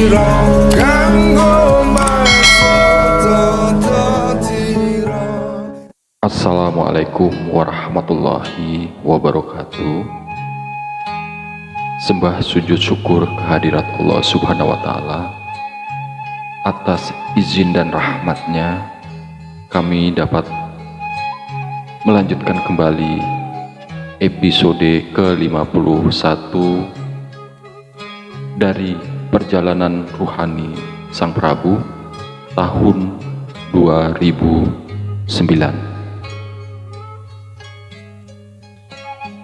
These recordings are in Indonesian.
sira kanggo maksud tira. Assalamualaikum warahmatullahi wabarakatuh. Sembah sujud syukur kehadirat Allah Subhanahu wa Ta'ala. Atas izin dan rahmatnya, kami dapat melanjutkan kembali episode ke-51 dari perjalanan ruhani Sang Prabu tahun 2009.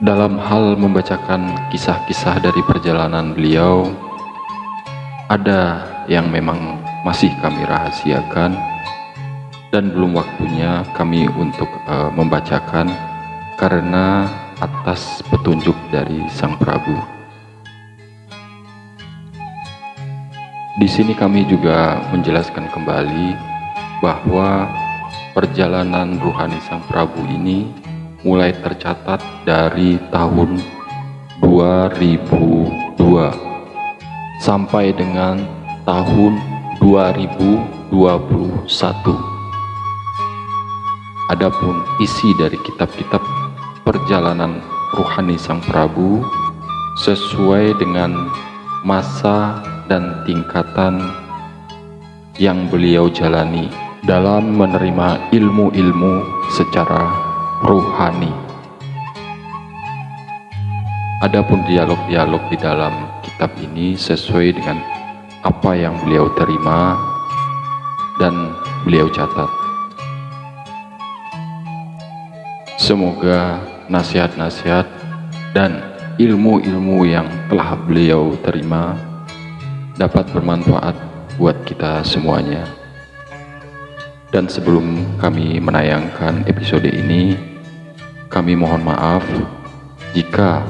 Dalam hal membacakan kisah-kisah dari perjalanan beliau, ada yang memang masih kami rahasiakan dan belum waktunya kami untuk membacakan karena atas petunjuk dari Sang Prabu. Di sini kami juga menjelaskan kembali bahwa perjalanan ruhani Sang Prabu ini mulai tercatat dari tahun 2002 sampai dengan tahun 2021. Adapun isi dari kitab-kitab perjalanan ruhani Sang Prabu sesuai dengan masa dan tingkatan yang beliau jalani dalam menerima ilmu-ilmu secara ruhani. Adapun dialog-dialog di dalam kitab ini sesuai dengan apa yang beliau terima dan beliau catat. Semoga nasihat-nasihat dan ilmu-ilmu yang telah beliau terima dapat bermanfaat buat kita semuanya. Dan sebelum kami menayangkan episode ini, kami mohon maaf jika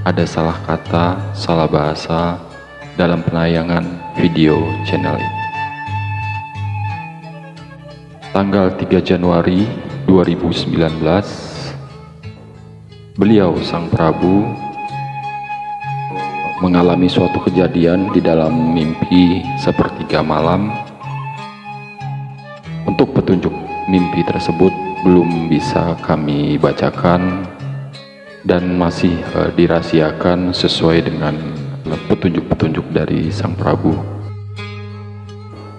ada salah kata, salah bahasa dalam penayangan video channel ini. Tanggal 3 Januari 2019, beliau Sang Prabu mengalami suatu kejadian di dalam mimpi sepertiga malam. Untuk petunjuk mimpi tersebut belum bisa kami bacakan dan masih dirahasiakan sesuai dengan petunjuk-petunjuk dari Sang Prabu.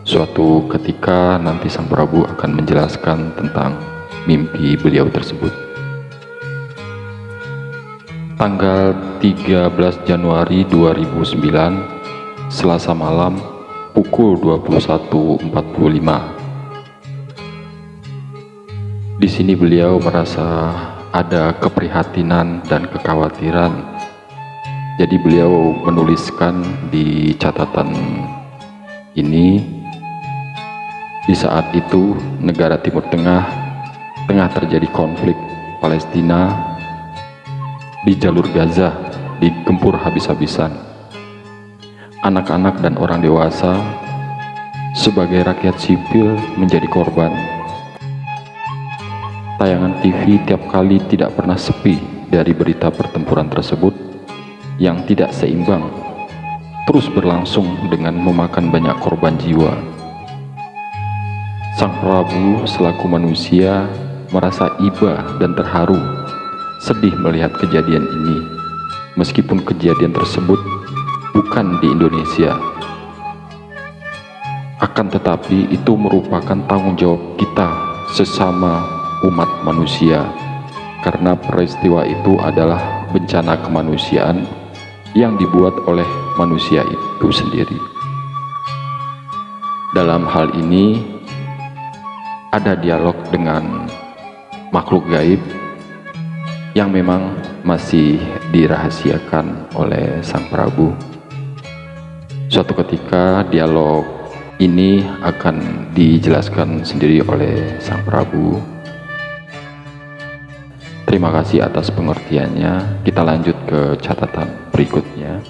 Suatu ketika nanti Sang Prabu akan menjelaskan tentang mimpi beliau tersebut. Tanggal 13 Januari 2009, Selasa malam pukul 21.45. Di sini beliau merasa ada keprihatinan dan kekhawatiran. Jadi beliau menuliskan di catatan ini, di saat itu negara Timur Tengah tengah terjadi konflik Palestina di jalur Gaza, digempur habis-habisan. Anak-anak dan orang dewasa sebagai rakyat sipil menjadi korban. Tayangan TV tiap kali tidak pernah sepi dari berita pertempuran tersebut yang tidak seimbang, terus berlangsung dengan memakan banyak korban jiwa. Sang Prabu selaku manusia merasa iba dan terharu, sedih melihat kejadian ini, meskipun kejadian tersebut bukan di Indonesia. Akan tetapi itu merupakan tanggung jawab kita sesama umat manusia, karena peristiwa itu adalah bencana kemanusiaan yang dibuat oleh manusia itu sendiri. Dalam hal ini ada dialog dengan makhluk gaib yang memang masih dirahasiakan oleh Sang Prabu. Suatu ketika dialog ini akan dijelaskan sendiri oleh Sang Prabu. Terima kasih atas pengertiannya. Kita lanjut ke catatan berikutnya.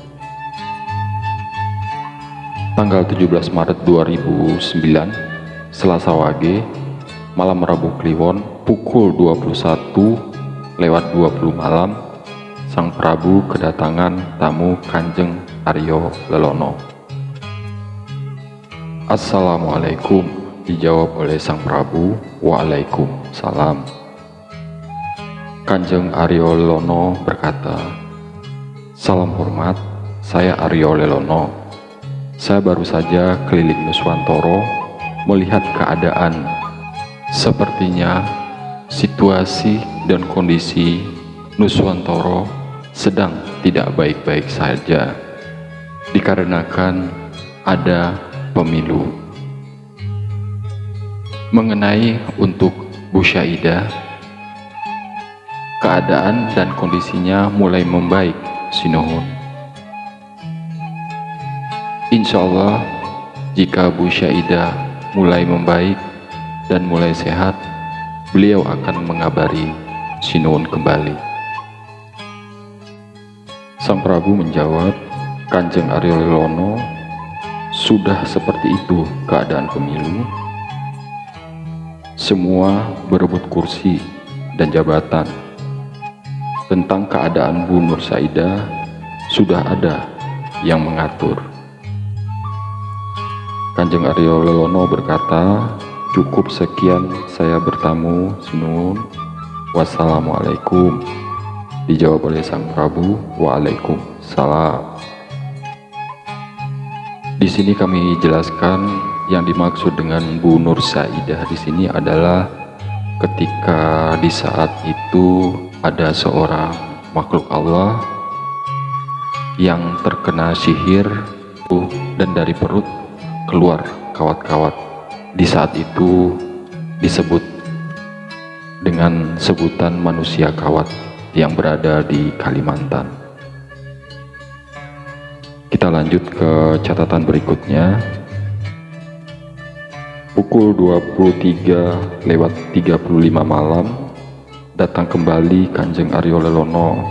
Tanggal 17 Maret 2009, Selasa Wage, malam Rabu Kliwon, pukul 21.20 malam, Sang Prabu kedatangan tamu Kanjeng Aryo Lelono. Assalamualaikum, dijawab oleh sang Prabu. Waalaikumsalam. Kanjeng Aryo Lelono berkata, salam hormat, saya Aryo Lelono. Saya baru saja keliling Nuswantoro melihat keadaan. Sepertinya situasi dan kondisi Nuswantoro sedang tidak baik-baik saja, dikarenakan ada pemilu. Mengenai untuk Bu Syaidah, keadaan dan kondisinya mulai membaik, sinuhun. Insya Allah, jika Bu Syaidah mulai membaik dan mulai sehat, beliau akan mengabari sinuhun kembali. Sang Prabu menjawab, Kanjeng Aryo Lelono, sudah seperti itu keadaan pemilu. Semua berebut kursi dan jabatan. Tentang keadaan Bu Nur Saidah sudah ada yang mengatur. Kanjeng Aryo Lelono berkata, cukup sekian saya bertamu, sinuhun. Wassalamualaikum. Dijawab oleh sang Prabu, waalaikumsalam. Di sini kami jelaskan yang dimaksud dengan Bu Nur Saidah di sini adalah ketika di saat itu ada seorang makhluk Allah yang terkena sihir dan dari perut keluar kawat-kawat. Di saat itu disebut dengan sebutan manusia kawat yang berada di Kalimantan. Kita lanjut ke catatan berikutnya. Pukul 23:35 malam datang kembali Kanjeng Aryo Lelono.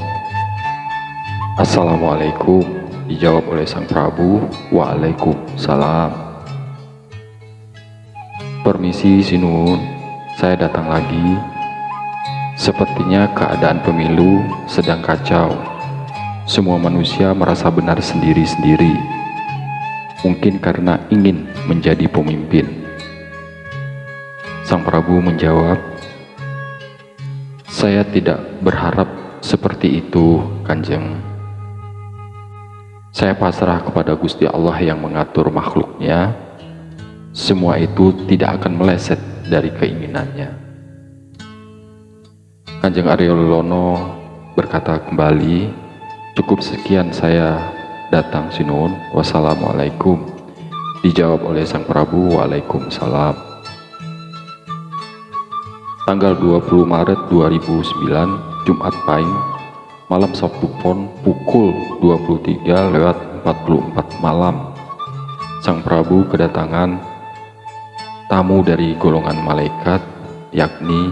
Assalamualaikum, dijawab oleh sang Prabu. Waalaikumsalam. Permisi sinuhun, saya datang lagi. Sepertinya keadaan pemilu sedang kacau. Semua manusia merasa benar sendiri-sendiri. Mungkin karena ingin menjadi pemimpin. Sang Prabu menjawab, saya tidak berharap seperti itu, Kanjeng. Saya pasrah kepada Gusti Allah yang mengatur makhluknya. Semua itu tidak akan meleset dari keinginannya. Kanjeng Aryo Lelono berkata kembali, cukup sekian saya datang, sinuhun. Wassalamualaikum. Dijawab oleh sang Prabu, waalaikumsalam. Tanggal 20 Maret 2009, Jumat Pahing, malam Sabtu Pon, pukul 23:44 malam, sang Prabu kedatangan tamu dari golongan malaikat, yakni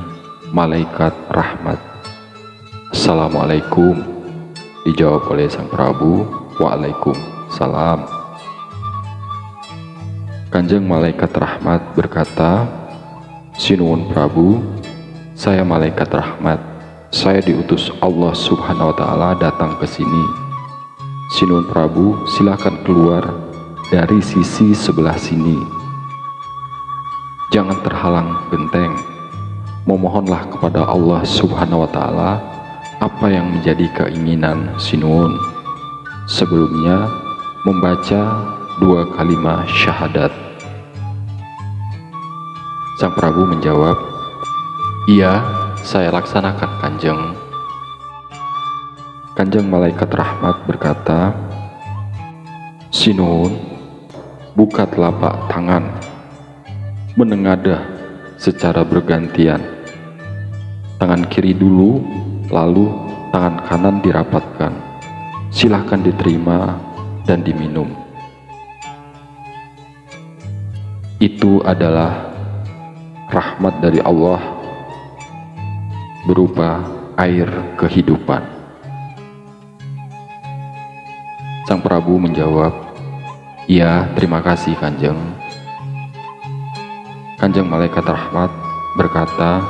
malaikat rahmat. Assalamualaikum, dijawab oleh sang Prabu. Waalaikumsalam. Kanjeng malaikat rahmat berkata, sinuhun Prabu, saya malaikat rahmat. Saya diutus Allah Subhanahu wa Ta'ala datang ke sini. Sinuhun Prabu, silakan keluar dari sisi sebelah sini. Jangan terhalang genteng. Memohonlah kepada Allah Subhanahu wa Ta'ala apa yang menjadi keinginan sinuhun. Sebelumnya membaca 2 kalimat syahadat. Sang Prabu menjawab, iya, saya laksanakan, Kanjeng. Kanjeng malaikat rahmat berkata, sinuhun, buka telapak tangan, menengadah secara bergantian. Tangan kiri dulu, lalu tangan kanan dirapatkan. Silahkan diterima dan diminum. Itu adalah rahmat dari Allah berupa air kehidupan. Sang Prabu menjawab, iya, terima kasih, Kanjeng. Kanjeng malaikat rahmat berkata,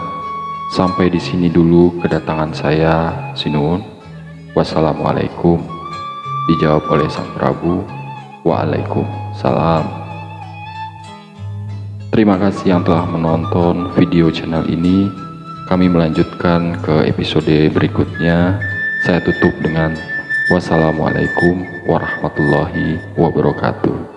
sampai di sini dulu kedatangan saya, sinuhun. Wassalamualaikum. Dijawab oleh sang Prabu. Waalaikumsalam. Terima kasih yang telah menonton video channel ini. Kami melanjutkan ke episode berikutnya. Saya tutup dengan wassalamualaikum warahmatullahi wabarakatuh.